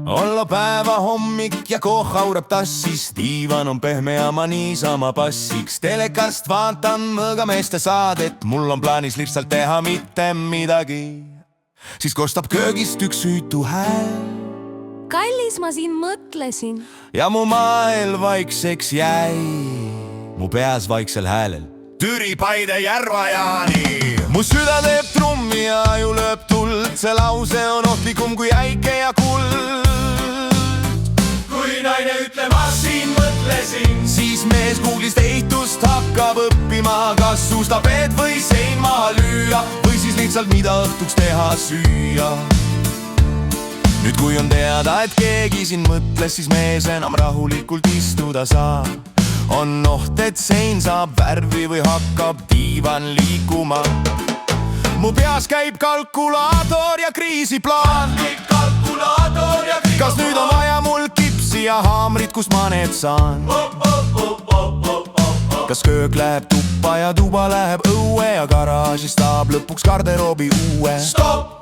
Olla päeva hommik ja kohv aurab tassis, diivan on pehme ja ma niisama passiks. Telekast vaatan mõõgameeste saadet, mul on plaanis lihtsalt teha mitte midagi. Siis kostab köögist üks süütu hääl. Kallis, ma siin mõtlesin. Ja mu mael vaikseks jäi, mu peas vaiksel häälel Türi, Paide, Järva-Jaani. Mu süda teeb trummi ja aju lööb tuld, see lause on ohtlikum kui äike ja kuld. Kui naine ütleb, ma siin mõtlesin, siis mees Google'ist ehitust hakkab õppima. Kas suustapeed või sein maha lüüa või siis lihtsalt mida õhtuks teha süüa. Nüüd kui on teada, et keegi siin mõtles, siis mees enam rahulikult istuda saab. On oht, et sein saab värvi või hakkab diivan liikuma. Mu peas käib kalkulaator ja kriisiplaan. Kas nüüd on vaja mul kipsi ja haamrit, kust ma need saan? Kas köök läheb tuppa ja tuba läheb õue ja garaažist saab lõpuks garderoobi uue? Stopp!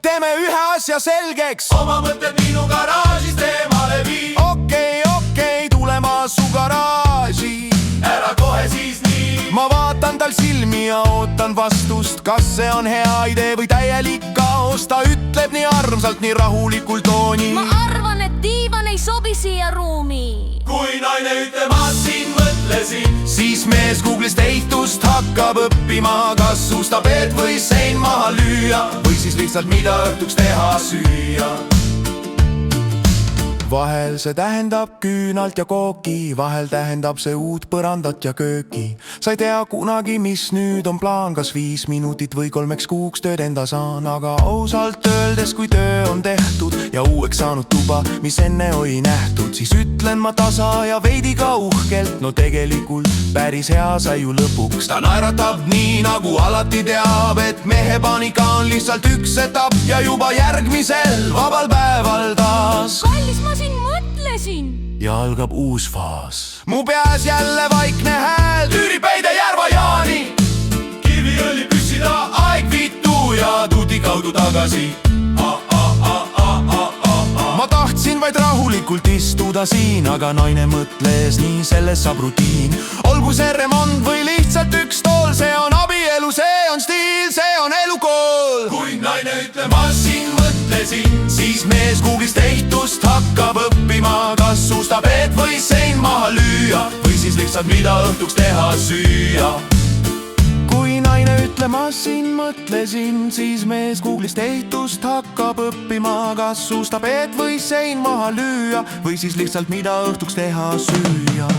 Teeme ühe asja selgeks, oma mõtted minu garaažist eemale vii. Okei, tule ma su garaaži, ära kohe siis nii. Ma vaatan tal silmi ja ootan vastust, kas see on hea idee või täielik kaos. Ta ütleb nii armsalt, nii rahulikul toonil. Ma arvan, et diivan ei sobi siia ruumi. Kui naine ütleb, ma siin mõtlesin, siis mees Google'ist ehitust hakkab õppima. Kas suustapeed või sein maha lüüa või siis lihtsalt mida õhtuks teha süüa. Vahel see tähendab küünalt ja kooki, vahel tähendab see uut põrandat ja kööki. Sa ei tea kunagi, mis nüüd on plaan, kas 5 minutit või 3 kuuks tööd enda saan. Aga ausalt öeldes, kui töö on tehtud ja uueks saanud tuba, mis enne oli nähtud, siis ütlen ma tasa ja veidi ka uhkelt, no tegelikult päris hea sai ju lõpuks. Ta naeratab nii nagu alati teab, et mehe paanika on lihtsalt üks etapp ja juba järgmisel vabal päeval taas. Kallis, ma siin mõtlesin. Ja algab uus faas. Mu peas jälle vaikne hääl. Türi, Paide, Järva-Jaani. Kiviõli püssida, aeg vitu ja tuti kaudu tagasi. Ma tahtsin vaid rahulikult istuda siin, aga naine mõtles nii, sellest saab rutiin. Olgu see remont või lihtsalt üks tool, see on abielu, see on stiil, see on elukool. Kui naine ütleb, ma siin mõtlesin, siis mees Google'ist ehitust hakkab õppima. Kas suustapeed või sein maha lüüa või siis lihtsalt mida õhtuks teha süüa. Kui naine ütleb, ma siin mõtlesin, siis mees Google'ist ehitust hakkab õppima. Kas suustapeed või sein maha lüüa või siis lihtsalt mida õhtuks teha süüa.